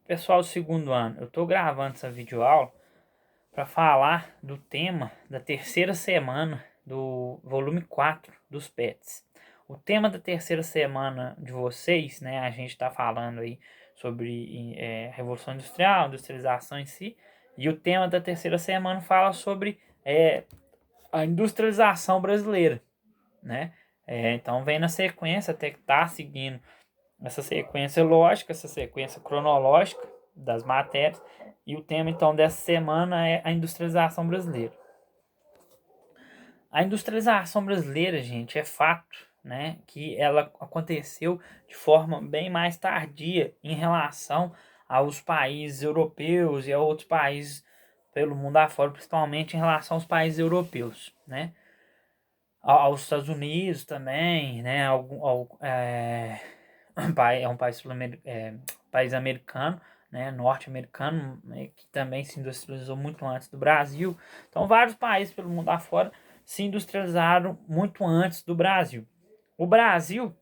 Pessoal do segundo ano, eu estou gravando essa videoaula para falar do tema da terceira semana do volume 4 dos PETs. O tema da terceira semana de vocês, né, a gente está falando aí sobre Revolução Industrial, industrialização em si, e o tema da terceira semana fala sobre a industrialização brasileira, né? Então vem na sequência, até que está seguindo essa sequência lógica, essa sequência cronológica das matérias. E o tema então dessa semana é a industrialização brasileira. A industrialização brasileira, gente, é fato, né, que ela aconteceu de forma bem mais tardia em relação aos países europeus e a outros países pelo mundo afora, principalmente em relação aos países europeus, né? Aos Estados Unidos também, né? É um país americano, né, norte-americano, né, que também se industrializou muito antes do Brasil. Então, vários países pelo mundo afora se industrializaram muito antes do Brasil. O Brasil,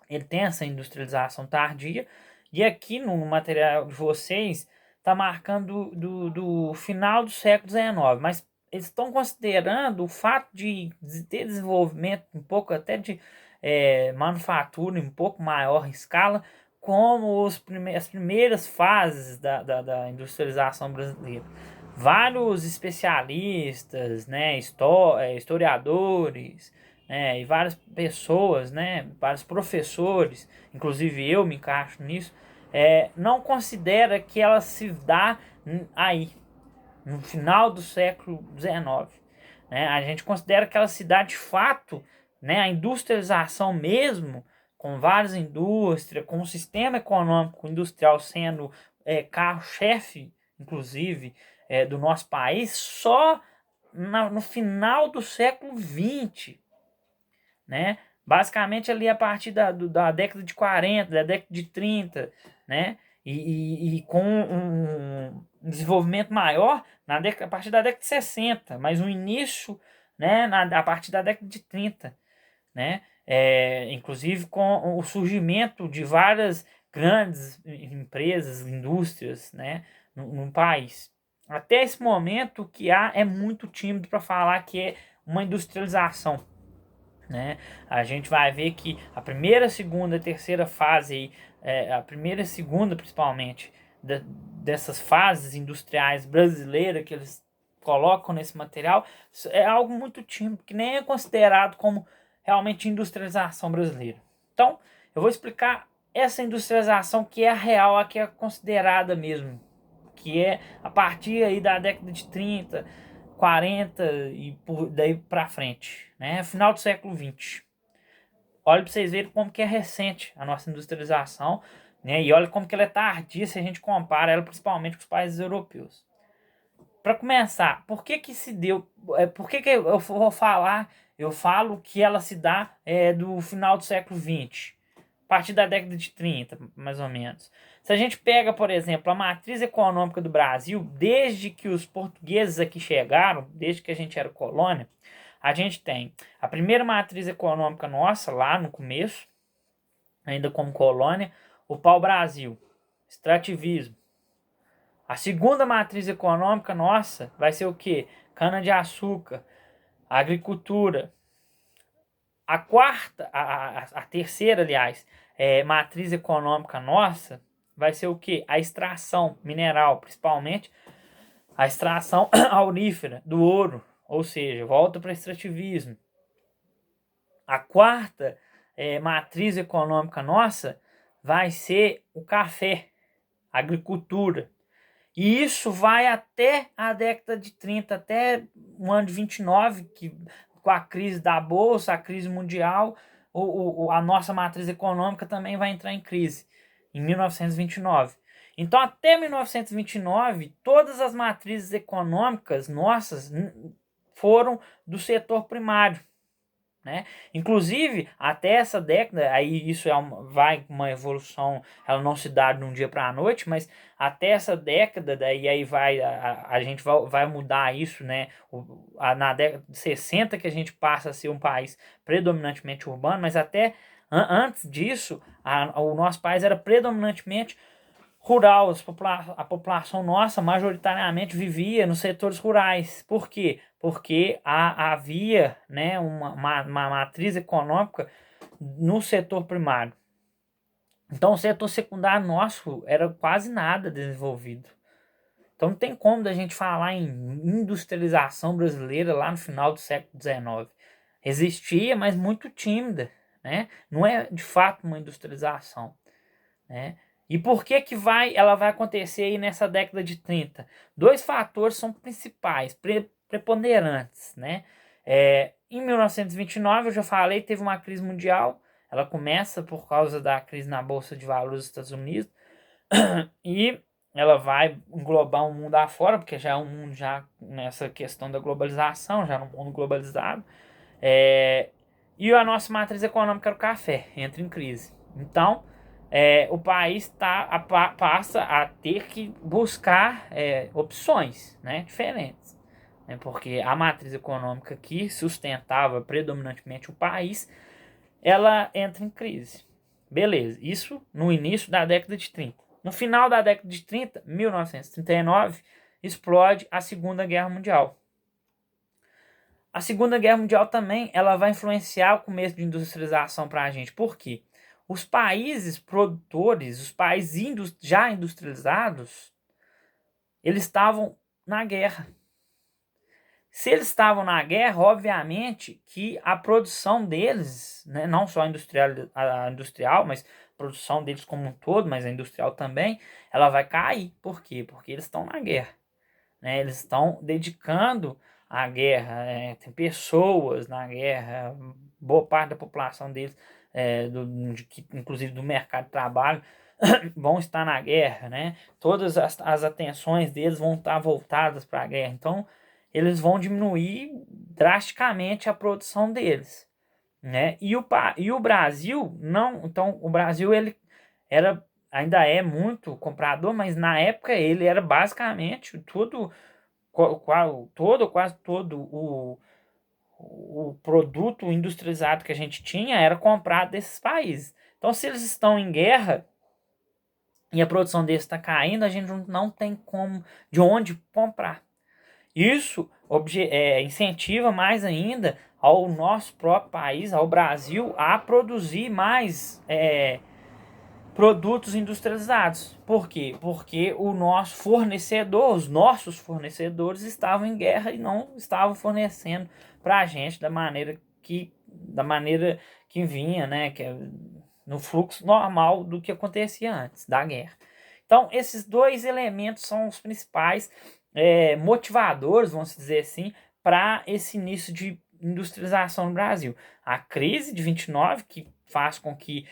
ele tem essa industrialização tardia, e aqui no material de vocês está marcando do final do século XIX, mas eles estão considerando o fato de ter desenvolvimento um pouco até de manufatura em um pouco maior escala como as primeiras fases da industrialização brasileira. Vários especialistas, né, historiadores, né, e várias pessoas, né, vários professores, inclusive eu me encaixo nisso, não considera que ela se dá aí, no final do século XIX. Né? A gente considera que ela se dá de fato, né, a industrialização mesmo, com várias indústrias, com o sistema econômico industrial sendo carro-chefe, inclusive, do nosso país, só no final do século XX. Né? Basicamente ali a partir da década de 40, da década de 30, né? E com um desenvolvimento maior a partir da década de 60, mas um início, né, a partir da década de 30, né? Inclusive com o surgimento de várias grandes empresas, indústrias, né, no país. Até esse momento o que há é muito tímido para falar que é uma industrialização. Né? A gente vai ver que a primeira, segunda, terceira fase, a primeira e segunda principalmente, dessas fases industriais brasileiras que eles colocam nesse material, é algo muito tímido, que nem é considerado como realmente industrialização brasileira. Então, eu vou explicar essa industrialização que é a real, a que é considerada mesmo, que é a partir aí da década de 30, 40 e por daí para frente, né? Final do século 20. Olha para vocês verem como que é recente a nossa industrialização, né? E olha como que ela é tardia se a gente compara ela principalmente com os países europeus. Para começar, por que que se deu? Por que que eu vou falar? Eu falo que ela se dá do final do século 20, a partir da década de 30, mais ou menos. Se a gente pega, por exemplo, a matriz econômica do Brasil, desde que os portugueses aqui chegaram, desde que a gente era colônia, a gente tem a primeira matriz econômica nossa, lá no começo, ainda como colônia, o pau-brasil, extrativismo. A segunda matriz econômica nossa vai ser o quê? Cana-de-açúcar, agricultura. A quarta, a terceira, aliás, matriz econômica nossa vai ser o quê? A extração mineral, principalmente a extração aurífera do ouro, ou seja, volta para o extrativismo. A quarta matriz econômica nossa vai ser o café, a agricultura. E isso vai até a década de 30, até o ano de 29, que com a crise da Bolsa, a crise mundial, a nossa matriz econômica também vai entrar em crise, em 1929. Então, até 1929, todas as matrizes econômicas nossas foram do setor primário. Né? Inclusive, até essa década, aí isso vai uma evolução, ela não se dá de um dia para a noite, mas até essa década, daí aí a gente vai mudar isso, né? Na década de 60 que a gente passa a ser um país predominantemente urbano, mas até antes disso, o nosso país era predominantemente rural, a população nossa majoritariamente vivia nos setores rurais. Por quê? Porque havia, né, uma matriz econômica no setor primário. Então o setor secundário nosso era quase nada desenvolvido. Então não tem como da gente falar em industrialização brasileira lá no final do século XIX. Existia, mas muito tímida, né? Não é de fato uma industrialização, né? E por que que ela vai acontecer aí nessa década de 30? Dois fatores são principais, preponderantes, né? Em 1929, eu já falei, teve uma crise mundial. Ela começa por causa da crise na Bolsa de Valores dos Estados Unidos e ela vai englobar o mundo afora, porque já é um mundo já nessa questão da globalização, já no mundo globalizado. E a nossa matriz econômica era o café, entra em crise. Então, o país passa a ter que buscar opções, né, diferentes. Né, porque a matriz econômica que sustentava predominantemente o país, ela entra em crise. Beleza, isso no início da década de 30. No final da década de 30, 1939, explode a Segunda Guerra Mundial. A Segunda Guerra Mundial também ela vai influenciar o começo de industrialização para a gente. Por quê? Os países produtores, os países já industrializados, eles estavam na guerra. Se eles estavam na guerra, obviamente que a produção deles, né, não só a industrial, mas a produção deles como um todo, mas a industrial também, ela vai cair. Por quê? Porque eles estão na guerra. Né? Eles estão dedicando à guerra. Tem pessoas na guerra, boa parte da população deles, inclusive do mercado de trabalho, vão estar na guerra, né? Todas as atenções deles vão estar voltadas para a guerra. Então, eles vão diminuir drasticamente a produção deles, né? E o Brasil não, então o Brasil ele ainda é muito comprador, mas na época ele era basicamente quase todo o produto industrializado que a gente tinha era comprado desses países. Então, se eles estão em guerra e a produção deles está caindo, a gente não tem como de onde comprar. Isso incentiva mais ainda ao nosso próprio país, ao Brasil, a produzir mais produtos industrializados. Por quê? Porque o nosso fornecedor, os nossos fornecedores estavam em guerra e não estavam fornecendo para a gente da maneira que vinha, né? Que é no fluxo normal do que acontecia antes da guerra. Então, esses dois elementos são os principais motivadores, vamos dizer assim, para esse início de industrialização no Brasil. A crise de 29, que faz com que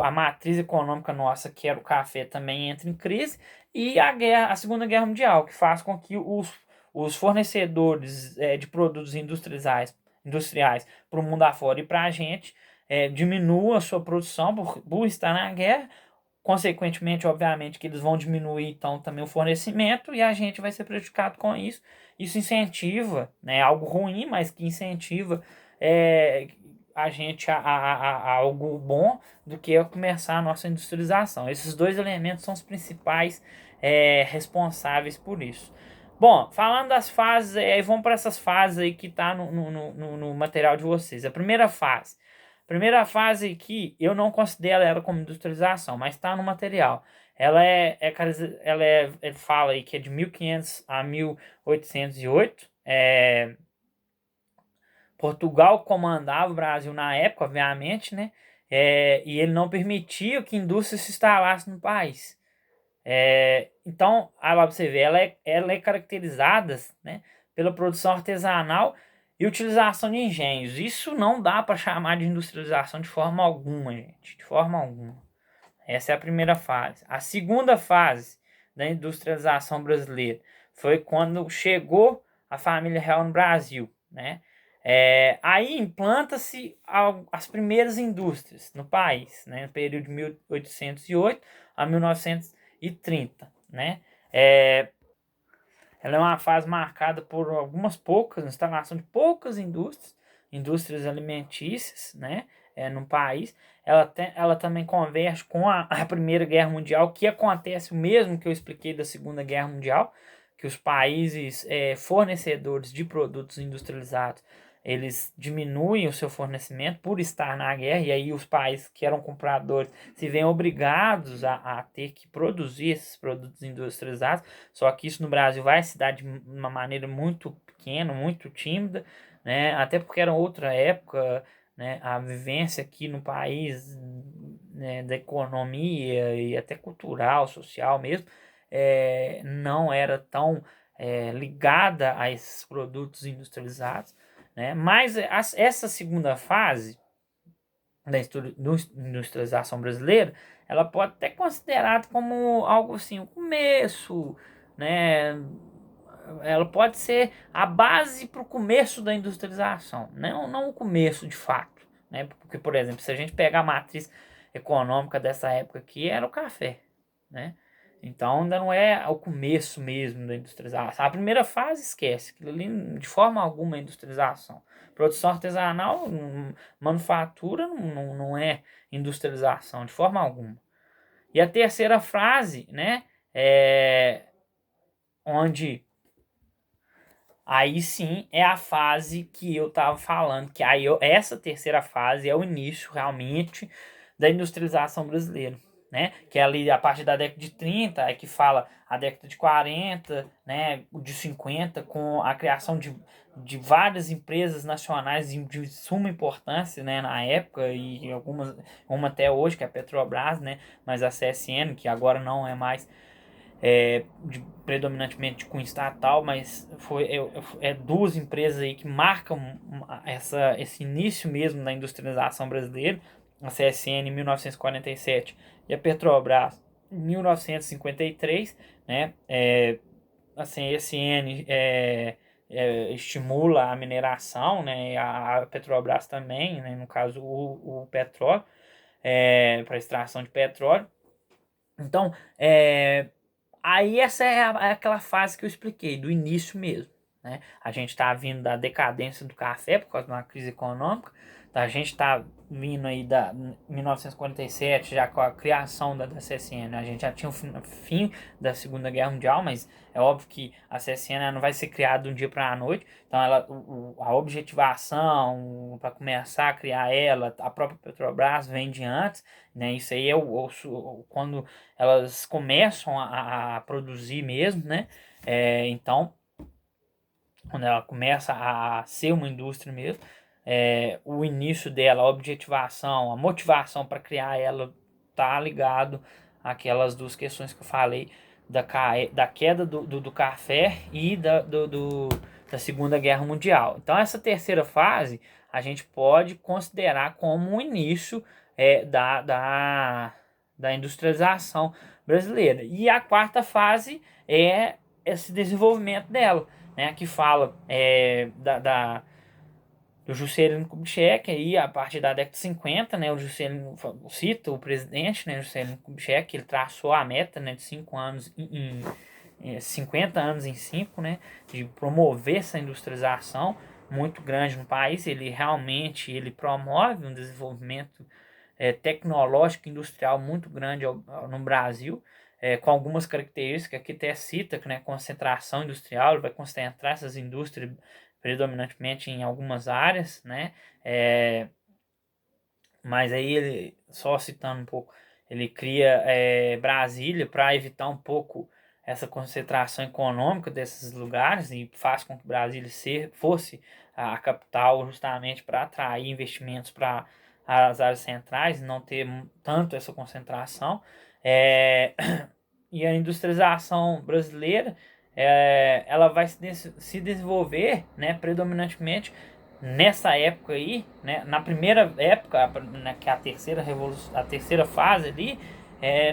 a matriz econômica nossa, que era o café, também entre em crise, e a Segunda Guerra Mundial, que faz com que os fornecedores de produtos industriais para o mundo afora e para a gente diminuam a sua produção por estar na guerra. Consequentemente, obviamente, que eles vão diminuir então também o fornecimento e a gente vai ser prejudicado com isso. Isso incentiva, né, algo ruim, mas que incentiva a gente a algo bom do que começar a nossa industrialização. Esses dois elementos são os principais responsáveis por isso. Bom, falando das fases, vamos para essas fases aí que tá no material de vocês. A primeira fase aqui, eu não considero ela como industrialização, mas está no material. Ele fala aí que é de 1500 a 1808. Portugal comandava o Brasil na época, obviamente, né? E ele não permitia que a indústria se instalasse no país. Então, aí lá você vê, ela é caracterizada, né, pela produção artesanal e utilização de engenhos. Isso não dá para chamar de industrialização de forma alguma, gente. De forma alguma. Essa é a primeira fase. A segunda fase da industrialização brasileira foi quando chegou a família real no Brasil, né? Aí implanta-se as primeiras indústrias no país, né? No período de 1808 a 1930, né? Ela é uma fase marcada por algumas poucas, instalação de poucas indústrias alimentícias, né, no país. ela também converge com a Primeira Guerra Mundial, que acontece o mesmo que eu expliquei da Segunda Guerra Mundial, que os países fornecedores de produtos industrializados, eles diminuem o seu fornecimento por estar na guerra, e aí os países que eram compradores se veem obrigados a ter que produzir esses produtos industrializados, só que isso no Brasil vai se dar de uma maneira muito pequena, muito tímida, né? Até porque era outra época, né? A vivência aqui no país, né, da economia e até cultural, social mesmo, não era tão ligada a esses produtos industrializados, né? Mas essa segunda fase da industrialização brasileira, ela pode ter considerado como algo assim, o começo, né? Ela pode ser a base para o começo da industrialização, não o começo de fato, né? Porque, por exemplo, se a gente pegar a matriz econômica dessa época aqui, era o café, né? Então ainda não é o começo mesmo da industrialização. A primeira fase esquece, aquilo ali de forma alguma é industrialização. Produção artesanal, manufatura não é industrialização de forma alguma. E a terceira fase, né, onde aí sim é a fase que eu estava falando, que essa terceira fase é o início realmente da industrialização brasileira, né? Que é ali a partir da década de 30, é que fala a década de 40, né, de 50, com a criação de várias empresas nacionais de suma importância, né, na época, e uma até hoje, que é a Petrobras, né, mas a CSN, que agora não é mais predominantemente de cunho estatal, mas duas empresas aí que marcam esse início mesmo da industrialização brasileira, a CSN em 1947 e a Petrobras em 1953, né? A CSN estimula a mineração, né? A Petrobras também, né? No caso o petróleo, para extração de petróleo. Então, aí essa é aquela fase que eu expliquei, do início mesmo, né? A gente está vindo da decadência do café por causa de uma crise econômica, a gente está vindo aí da 1947, já com a criação da CSN, a gente já tinha o fim da Segunda Guerra Mundial, mas é óbvio que a CSN não vai ser criada de um dia para a noite, então a objetivação para começar a criar ela, a própria Petrobras vem de antes, né? Isso aí é quando elas começam a produzir mesmo, né? Então, quando ela começa a ser uma indústria mesmo, o início dela, a objetivação, a motivação para criar ela tá ligado àquelas duas questões que eu falei, da queda do café e da Segunda Guerra Mundial. Então, essa terceira fase a gente pode considerar como o início da industrialização brasileira. E a quarta fase é esse desenvolvimento dela, né, que fala do Juscelino Kubitschek, aí a partir da década de 50, né, o Juscelino cita o presidente, né, Juscelino Kubitschek, ele traçou a meta, né, de 5 anos em 50 anos em 5, né, de promover essa industrialização muito grande no país. Ele realmente promove um desenvolvimento tecnológico industrial muito grande no Brasil, com algumas características que até cita, né, concentração industrial. Ele vai concentrar essas indústrias predominantemente em algumas áreas, né, mas aí ele, só citando um pouco, ele cria Brasília para evitar um pouco essa concentração econômica desses lugares e faz com que Brasília fosse a capital justamente para atrair investimentos para as áreas centrais e não ter tanto essa concentração. E a industrialização brasileira, ela vai se desenvolver, né, predominantemente nessa época aí, né, na primeira época, né, que é a terceira fase ali,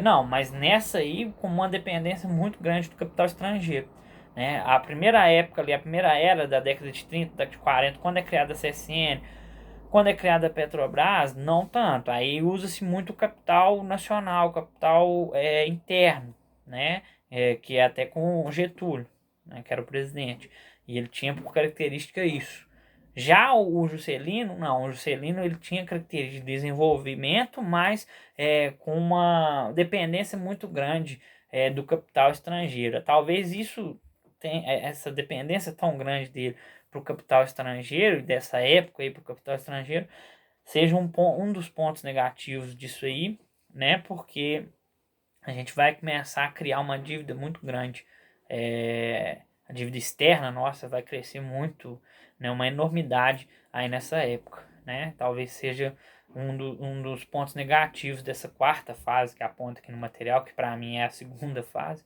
não, mas nessa aí com uma dependência muito grande do capital estrangeiro, né? A primeira época ali, a primeira era da década de 30, década de 40, quando é criada a CSN, quando é criada a Petrobras, não tanto. Aí usa-se muito o capital nacional, capital interno, né? Que é até com Getúlio, né, que era o presidente. E ele tinha por característica isso. Já o Juscelino, não, o Juscelino ele tinha características de desenvolvimento, mas com uma dependência muito grande do capital estrangeiro. Talvez isso essa dependência tão grande dele para o capital estrangeiro, dessa época aí para o capital estrangeiro, seja um dos pontos negativos disso aí, né? Porque a gente vai começar a criar uma dívida muito grande. A dívida externa nossa vai crescer muito, né? Uma enormidade aí nessa época, né? Talvez seja um dos pontos negativos dessa quarta fase que aponta aqui no material, que para mim é a segunda fase,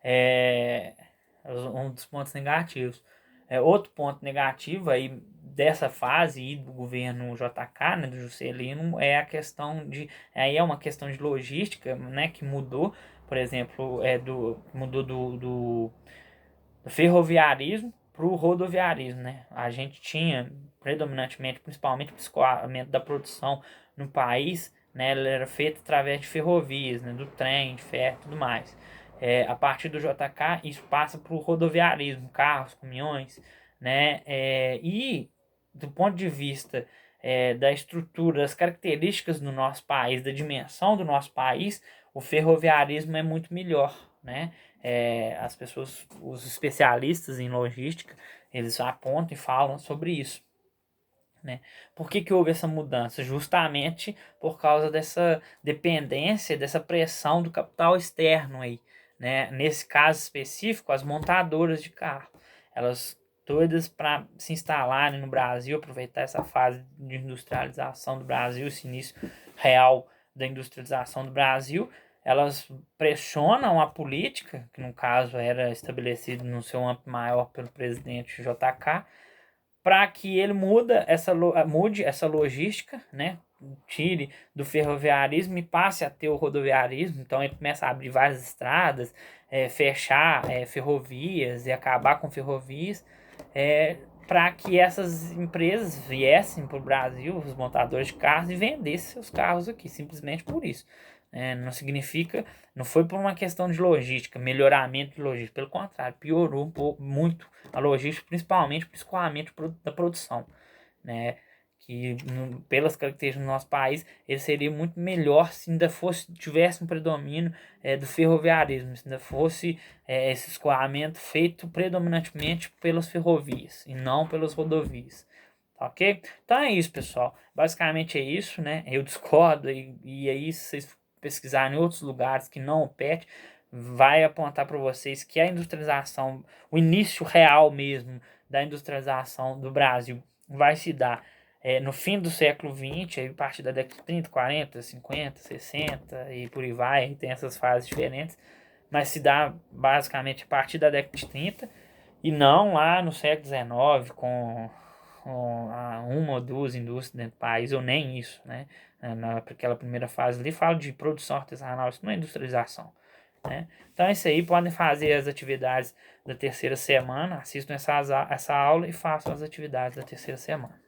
é um dos pontos negativos. Outro ponto negativo aí dessa fase e do governo JK, né, do Juscelino, é a questão de, aí é uma questão de logística, né, que mudou, por exemplo, mudou do ferroviarismo para o rodoviarismo, né? A gente tinha predominantemente, principalmente o escoamento da produção no país, né, ela era feita através de ferrovias, né, do trem, de ferro, tudo mais. A partir do JK, isso passa para o rodoviarismo, carros, caminhões, né? E do ponto de vista da estrutura, das características do nosso país, da dimensão do nosso país, o ferroviarismo é muito melhor, né? As pessoas, os especialistas em logística, eles apontam e falam sobre isso, né? Por que houve essa mudança? Justamente por causa dessa dependência, dessa pressão do capital externo aí, né? Nesse caso específico, as montadoras de carro, elas todas para se instalarem no Brasil, aproveitar essa fase de industrialização do Brasil, esse início real da industrialização do Brasil, elas pressionam a política, que no caso era estabelecido no seu âmbito maior pelo presidente JK, para que ele mude essa logística, né? Tire do ferroviarismo e passe a ter o rodoviarismo. Então ele começa a abrir várias estradas, fechar ferrovias e acabar com ferrovias, para que essas empresas viessem para o Brasil, os montadores de carros, e vendessem seus carros aqui, simplesmente por isso. Não significa, não foi por uma questão de logística, melhoramento de logística, pelo contrário, piorou um pouco, muito a logística, principalmente o escoamento da produção, né? Que pelas características do nosso país, ele seria muito melhor se ainda tivesse um predomínio do ferroviarismo, se ainda fosse esse escoamento feito predominantemente pelas ferrovias e não pelas rodovias. Tá ok? Então é isso, pessoal. Basicamente é isso, né? Eu discordo e aí se vocês pesquisarem em outros lugares que não o PET, vai apontar para vocês que a industrialização, o início real mesmo da industrialização do Brasil vai se dar no fim do século XX, aí a partir da década de 30, 40, 50, 60 e por aí vai, tem essas fases diferentes, mas se dá basicamente a partir da década de 30 e não lá no século XIX com uma ou duas indústrias dentro do país, ou nem isso, né? Naquela primeira fase ali, falo de produção artesanal, isso não é industrialização, né? Então é isso aí, podem fazer as atividades da terceira semana, assistam essa aula e façam as atividades da terceira semana.